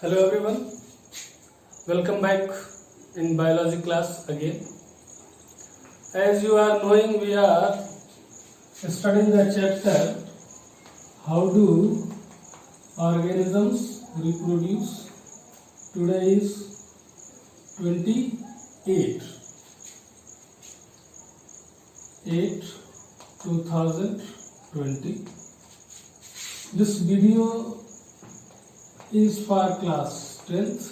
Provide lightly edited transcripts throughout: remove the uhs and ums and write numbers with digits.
Hello everyone, welcome back in biology class again. As you are knowing, we are studying the chapter how do organisms reproduce. Today is 28 2020. This video is for class 10th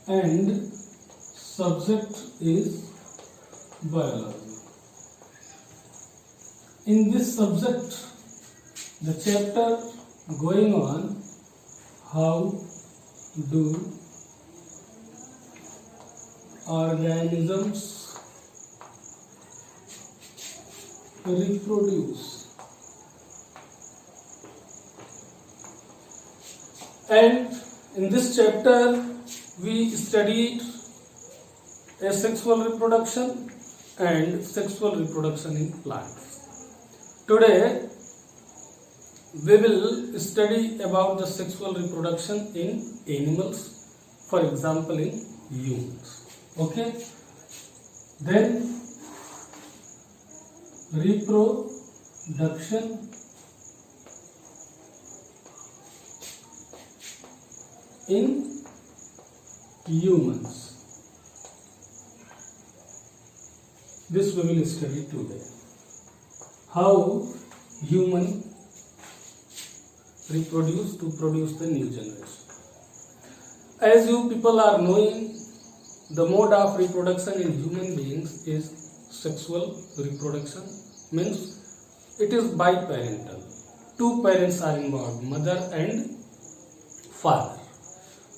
and subject is biology. In this subject, the chapter going on, how do organisms reproduce. And in this chapter, we studied asexual reproduction and sexual reproduction in plants. Today, we will study about the sexual reproduction in animals, for example, in humans. Okay? Then, reproduction in humans. This we will study today. How human reproduce to produce the new generation. As you people are knowing, the mode of reproduction in human beings is sexual reproduction. Means it is biparental. Two parents are involved, mother and father.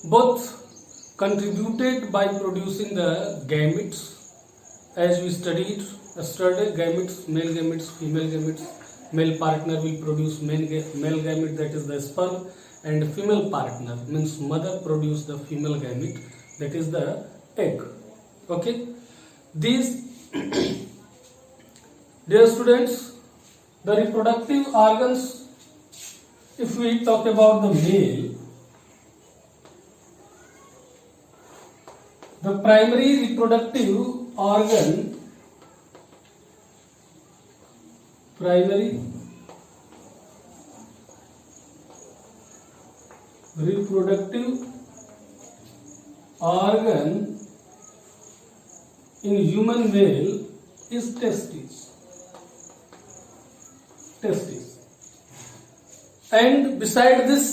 Both contributed by producing the gametes, as we studied yesterday. Gametes, male gametes, female gametes. Male partner will produce male gamete, that is the sperm, and female partner means mother produce the female gamete, that is the egg. Okay, these dear students, the reproductive organs, if we talk about the male, the primary reproductive organ, primary reproductive organ in human male is testes. And beside this,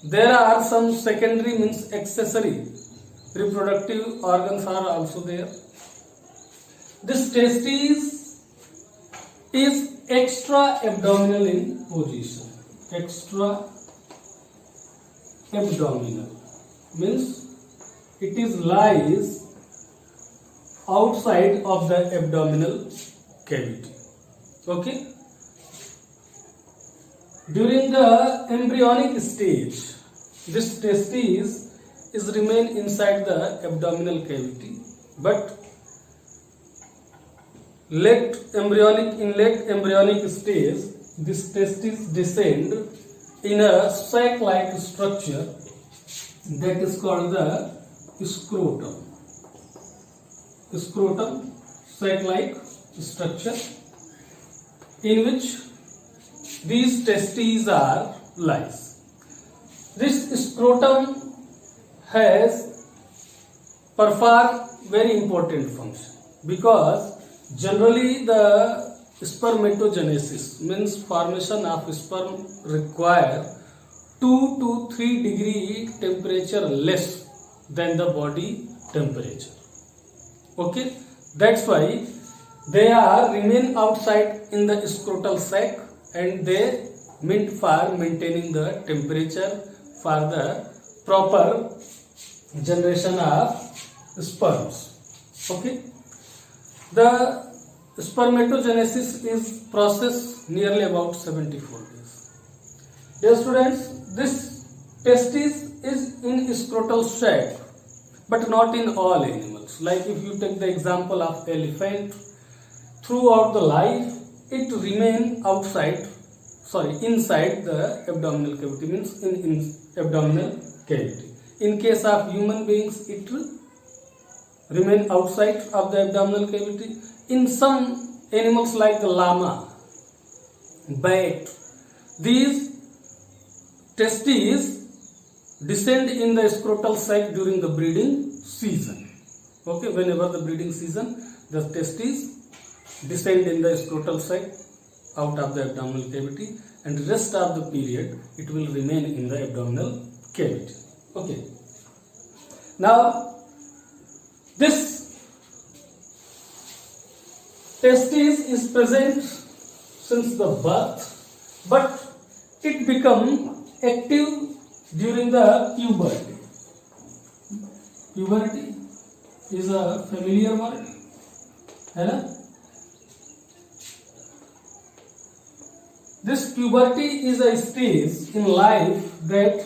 there are some secondary, means accessory reproductive organs are also there. This testes is extra abdominal in position. Extra abdominal means it is lies outside of the abdominal cavity. Okay. During the embryonic stage, this testes is remain inside the abdominal cavity, but in late embryonic stage, this testis descend in a sac-like structure that is called the scrotum. Scrotum, sac-like structure in which these testes are lies. This scrotum has performed very important function, because generally the spermatogenesis means formation of sperm require 2 to 3 degree temperature less than the body temperature. Okay, that's why they are remain outside in the scrotal sac, and they meant for maintaining the temperature for the proper generation of sperms. Okay, the spermatogenesis is process nearly about 74 days. Dear students, this testis is in scrotal sac, but not in all animals. Like if you take the example of elephant, throughout the life it remain inside the abdominal cavity, means in abdominal cavity. In case of human beings, it will remain outside of the abdominal cavity. In some animals like the llama, bat, these testes descend in the scrotal sac during the breeding season. Okay, whenever the breeding season, the testes descend in the scrotal sac out of the abdominal cavity, and rest of the period it will remain in the abdominal cavity. Okay. Now, this testis is present since the birth, but it become active during the puberty. Puberty is a familiar word, है ना? This puberty is a stage in life that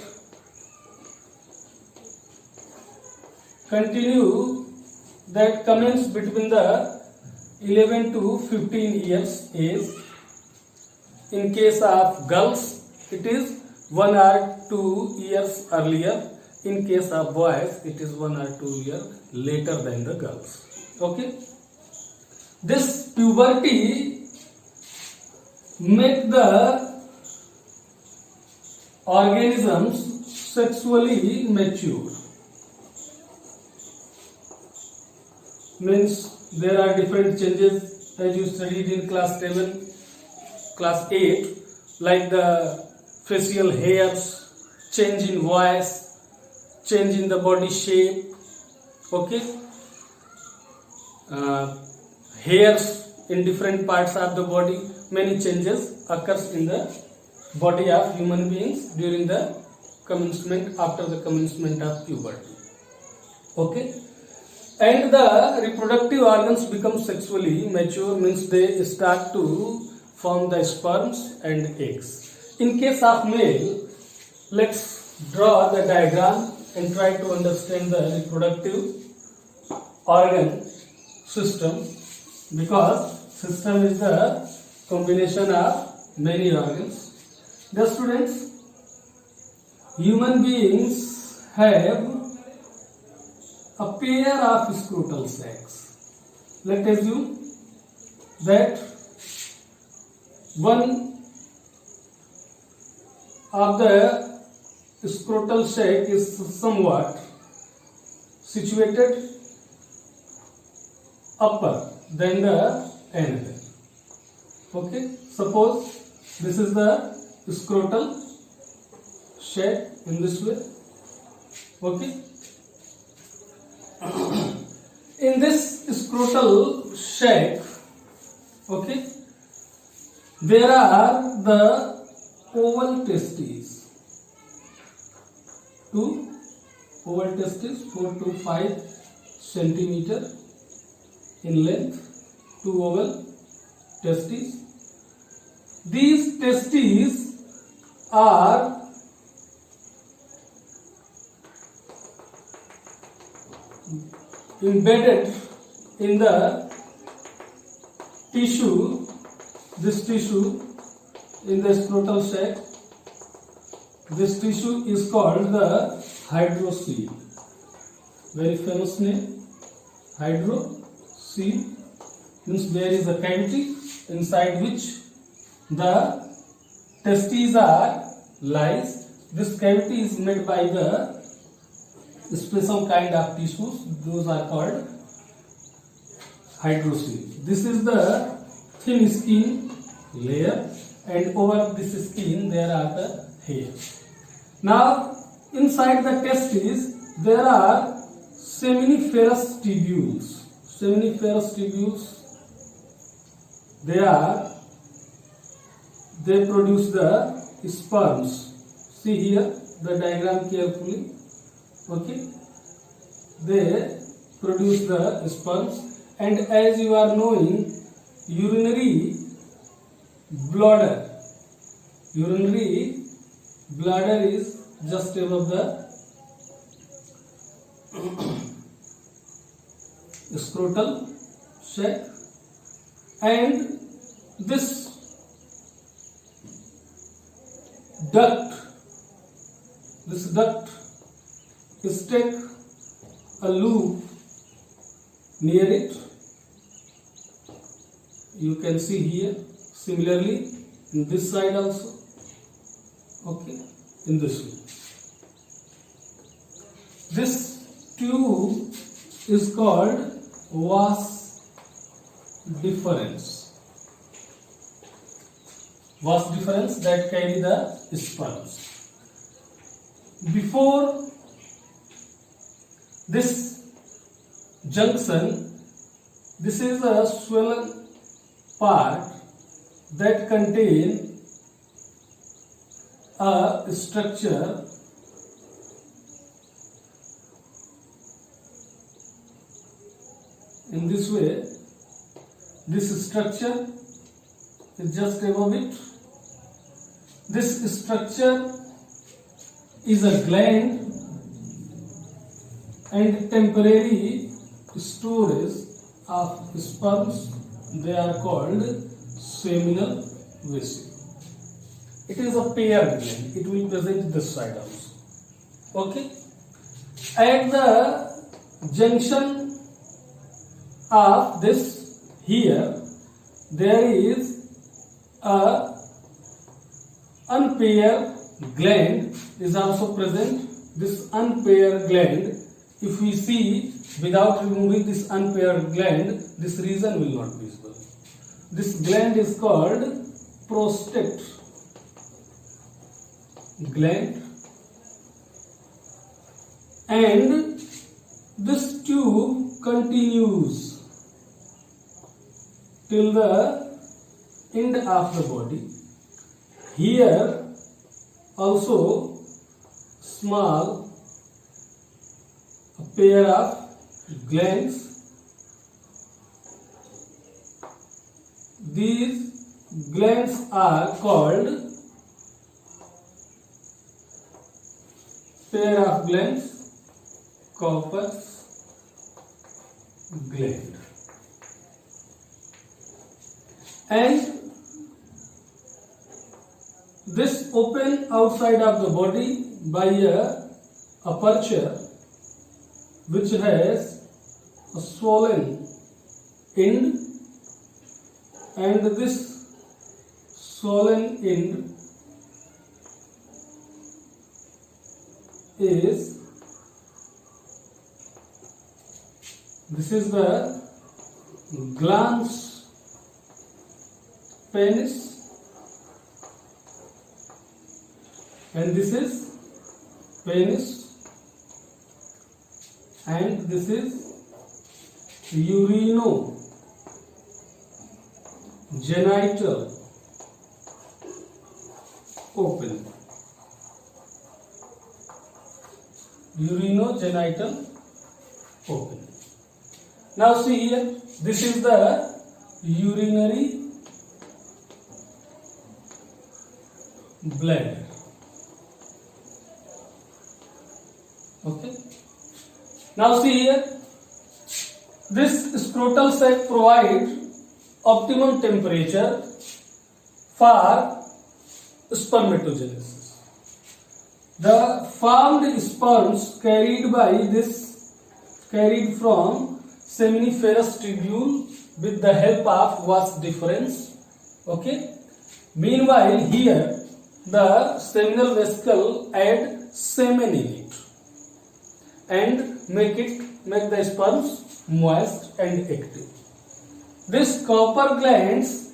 commence between the 11 to 15 years age. In case of girls, it is 1 or 2 years earlier. In case of boys, it is 1 or 2 years later than the girls. Okay. This puberty make the organisms sexually mature. Means there are different changes as you studied in class 7, class 8, like the facial hairs, change in voice, change in the body shape. Okay. Hairs in different parts of the body, many changes occurs in the body of human beings during the commencement, after the commencement of puberty. Okay. And the reproductive organs become sexually mature, means they start to form the sperms and eggs. In case of male, let's draw the diagram and try to understand the reproductive organ system, because system is the combination of many organs. The students, human beings have a pair of scrotal sacs. Let's assume that one of the scrotal sac is somewhat situated upper than the another. Okay, suppose this is the scrotal sac in this way. Okay. In this scrotal sac, okay, there are the oval testes. Two oval testes, 4 to 5 centimeter in length, two oval testes. These testes are embedded in the tissue, this tissue in the scrotal sac. This tissue is called the hydrocele. Very famous name, hydrocele. Means there is a cavity inside which the testes are lies. This cavity is made by the special kind of tissues. Those are called hydrocele. This is the thin skin layer, and over this skin there are the hairs. Now inside the testes there are seminiferous tubules. Seminiferous tubules, they produce the sperms. See here the diagram carefully. Okay, they produce the sperms, and as you are knowing, urinary bladder is just above the scrotal sac, and this duct is take a loop near it. You can see here. Similarly, in this side also. Okay, in this way. This tube is called vas deferens. Vas deferens that carry the sperms. Before this junction, this is a swollen part that contain a structure in this way. This structure is just above it. This structure is a gland and temporary storage of sperms. They are called seminal vesicle. It is a pair gland. It will present this side also. Okay. At the junction of this here, there is a unpaired gland is also present. This unpaired gland, if we see without removing this unpaired gland, this region will not be visible. This gland is called prostate gland, and this tube continues till the end of the body. Here also small pair of glands. These glands are called pair of glands, corpus gland. And this open outside of the body by a aperture which has a swollen end, and this swollen end is the glans penis, and this is penis, and this is urinogenital open. Urinogenital open. Now see here, this is the urinary bladder. Okay. Now see here, this scrotal sac provides optimum temperature for spermatogenesis. The formed sperms carried from seminiferous tubule with the help of vas deferens. Okay. Meanwhile, here the seminal vesicle add semen in it and make the sperms moist and active. This copper glands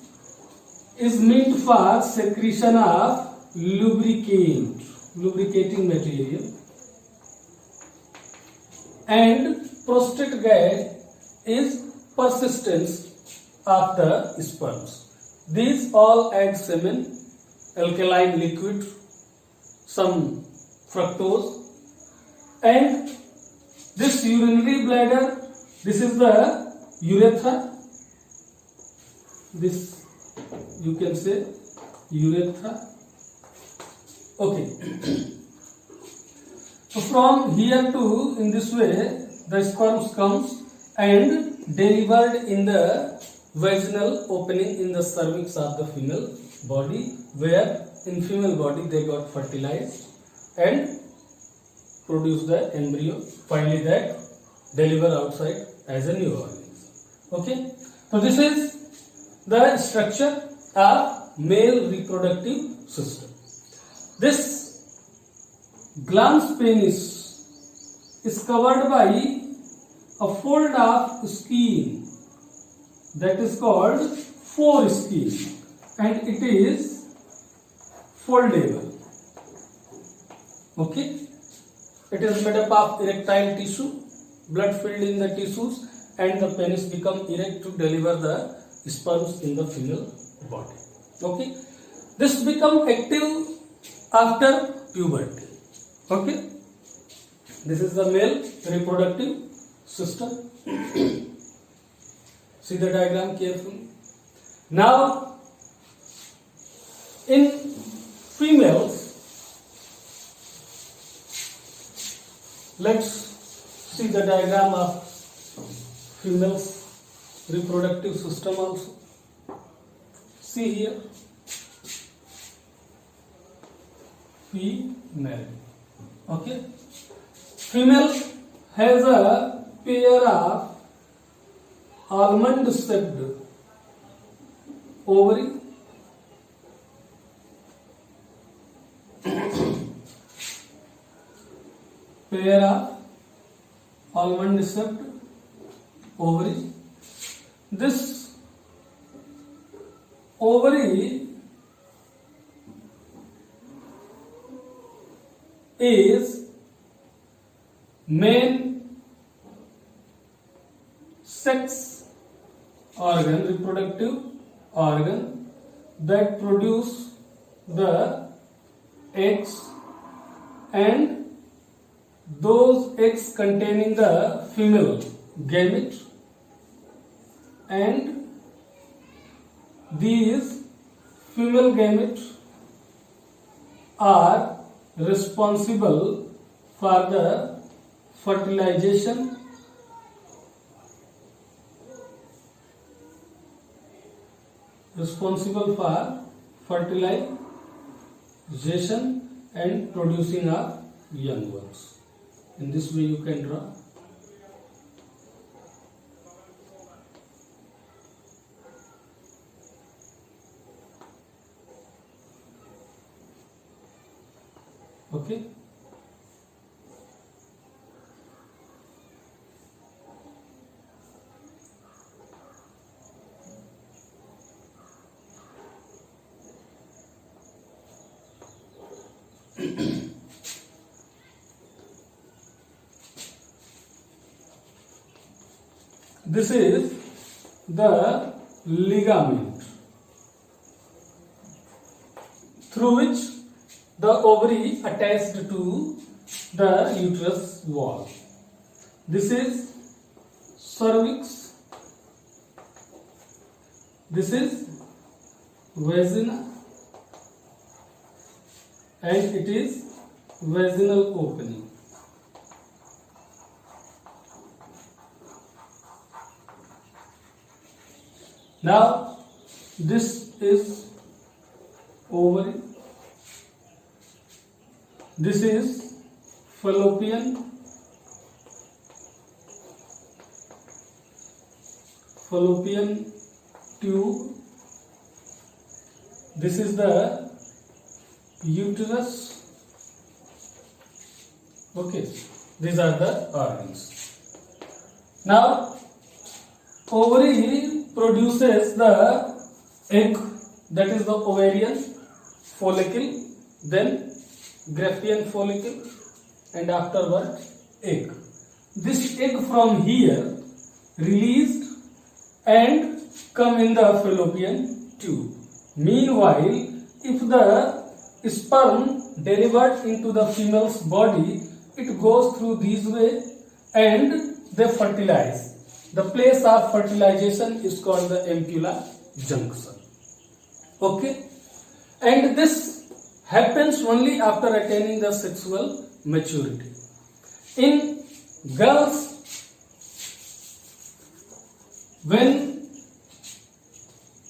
is meant for secretion of lubricating material, and prostate gland is persistence of the sperms. These all add semen, alkaline liquid, some fructose, and this urinary bladder, this is the urethra. This you can say urethra. Okay. So from here to in this way, the sperms comes and delivered in the vaginal opening in the cervix of the female body, where in female body they got fertilized and produce the embryo, finally that deliver outside as a new organism. Okay, so this is the structure of male reproductive system. This glans penis is covered by a fold of skin that is called foreskin, and it is foldable. Okay, it is made up of erectile tissue, blood filled in the tissues, and the penis become erect to deliver the sperms in the female body. Okay, this become active after puberty. Okay, this is the male reproductive system. See the diagram carefully. Now, in females, let's see the diagram of females reproductive system also. See here, female. Okay, female has a pair of almond-shaped ovary, pair of almond-shaped ovary. This ovary is main sex organ, reproductive organ that produce the eggs, and those eggs containing the female gamete, and these female gametes are responsible for the fertilization and producing of young ones. In this way you can draw. Okay. This is the ligament through which the ovary attached to the uterus wall. This is cervix. This is vagina, and it is vaginal opening. Now, this is ovary. This is fallopian tube. This is the uterus. Okay, these are the organs. Now, ovary produces the egg, that is the ovarian follicle, then Graafian follicle, and afterward egg. This egg from here released and come in the fallopian tube. Meanwhile, if the sperm delivered into the female's body, it goes through this way and they fertilize. The place of fertilization is called the ampulla junction. Okay, and this happens only after attaining the sexual maturity. In girls, when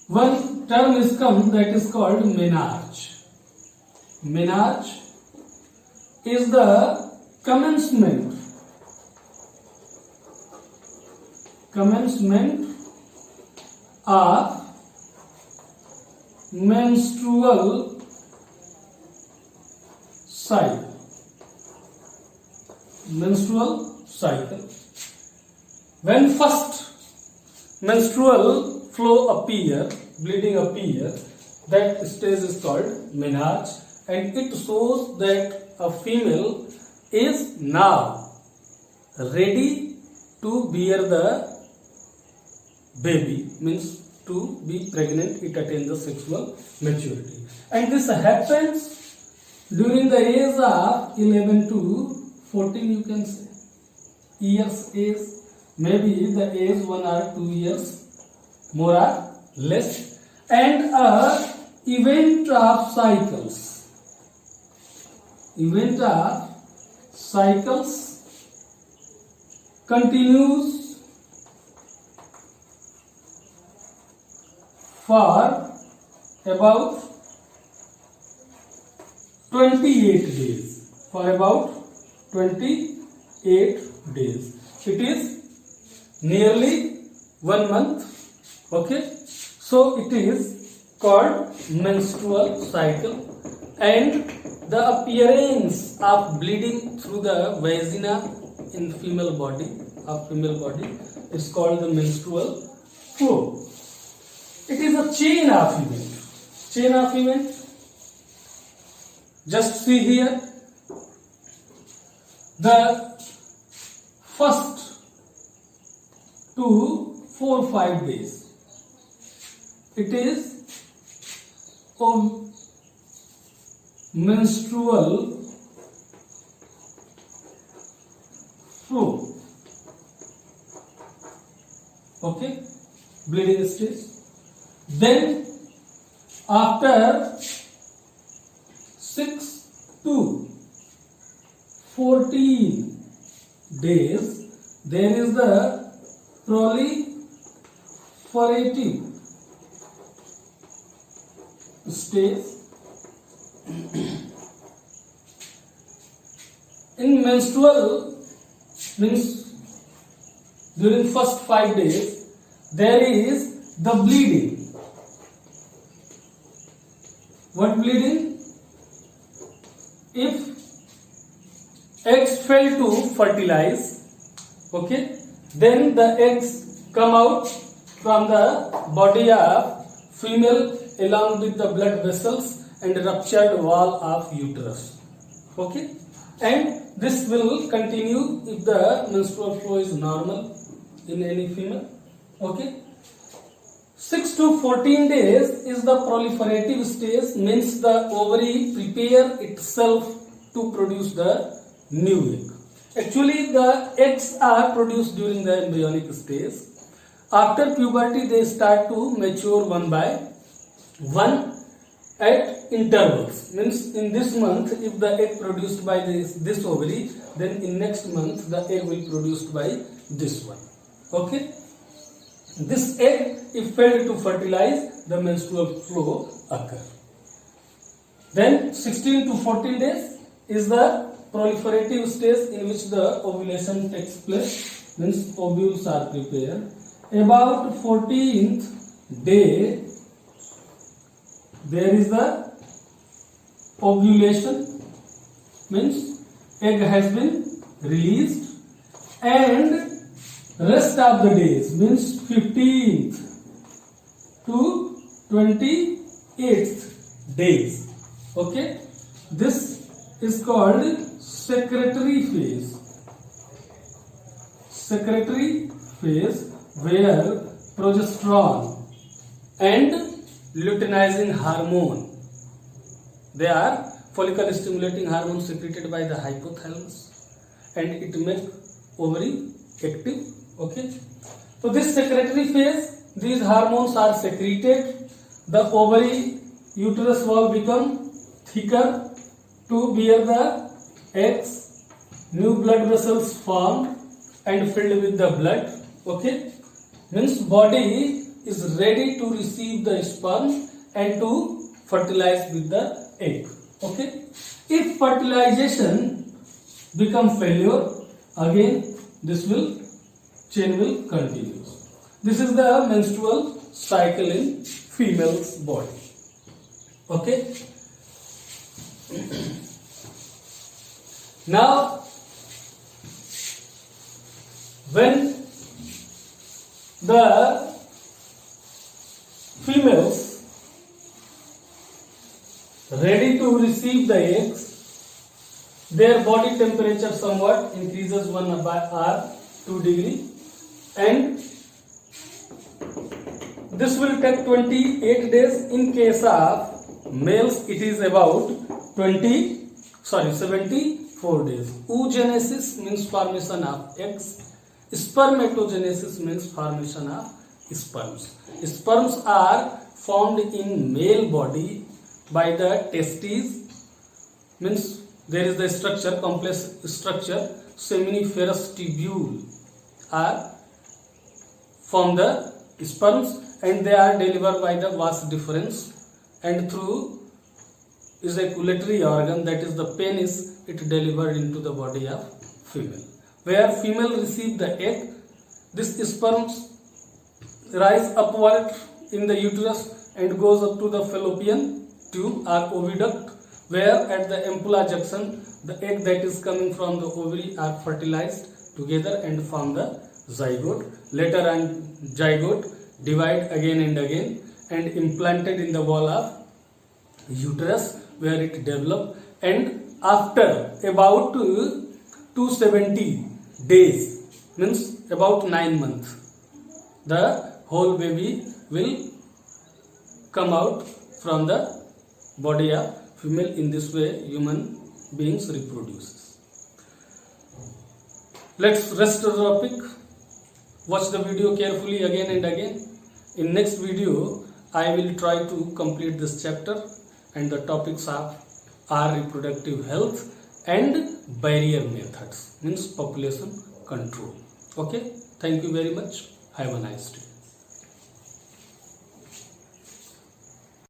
one term is come that is called menarche. Menarche is the commencement of menstrual cycle. When first menstrual flow appear, bleeding appear, that stage is called menarche, and it shows that a female is now ready to bear the baby, means to be pregnant, it attains the sexual maturity. And this happens during the age of 11 to 14, you can say, years age, maybe the age 1 or 2 years, more or less. And a event of cycles continues for about 28 days. It is nearly 1 month. Okay, so it is called menstrual cycle, and the appearance of bleeding through the vagina in the female body is called the menstrual flow. It is a chain of event. Just see here, the first 2, 4, 5 days, it is menstrual flow. Okay, bleeding stage. Then after 6 to 14 days, there is the proliferative stage. In menstrual, means during first 5 days, there is the bleeding. What bleeding? If eggs fail to fertilize, okay, then the eggs come out from the body of female along with the blood vessels and ruptured wall of uterus. Okay, and this will continue if the menstrual flow is normal in any female. Okay, 6 to 14 days is the proliferative stage, means the ovary prepare itself to produce the new egg. Actually, the eggs are produced during the embryonic stage. After puberty, they start to mature one by one at intervals. Means in this month, if the egg produced by this ovary, then in next month the egg will produced by this one. Okay. This egg, if failed to fertilize, the menstrual flow occur. Then 16 to 14 days is the proliferative stage in which the ovulation takes place, means ovules are prepared. About 14th day, there is the ovulation, means egg has been released, and rest of the days, means 15th to 28th days. Okay, this is called secretory phase. Secretory phase, where progesterone and luteinizing hormone, they are follicle stimulating hormones secreted by the hypothalamus, and it makes ovary active. Okay, so this secretory phase, these hormones are secreted, the ovary uterus wall become thicker to bear the eggs, new blood vessels formed and filled with the blood. Okay, means body is ready to receive the sperm and to fertilize with the egg. Okay, if fertilization become failure, again this chain will continue. This is the menstrual cycle in female's body. Okay. Now, when the females ready to receive the eggs, their body temperature somewhat increases 1 by R 2 degree, and this will take 28 days. In case of males, it is about 74 days. Oogenesis means formation of eggs. Spermatogenesis means formation of sperms. Sperms are formed in male body by the testes, means there is the structure, complex structure, seminiferous tubule are from the sperms, and they are delivered by the vas deferens, and through ejaculatory organ, that is the penis, it delivered into the body of female. Where female receive the egg, this sperms rise upward in the uterus and goes up to the fallopian tube or oviduct, where at the ampulla junction the egg that is coming from the ovary are fertilized together and form the zygote. Later on, zygote divide again and again and implanted in the wall of uterus, where it develop, and after about 270 days, means about 9 months, the whole baby will come out from the body of female. In this way, human beings reproduces. Let's rest the topic. Watch the video carefully again and again. In next video, I will try to complete this chapter and the topics of are reproductive health and barrier methods, means population control. Okay, thank you very much. Have a nice day.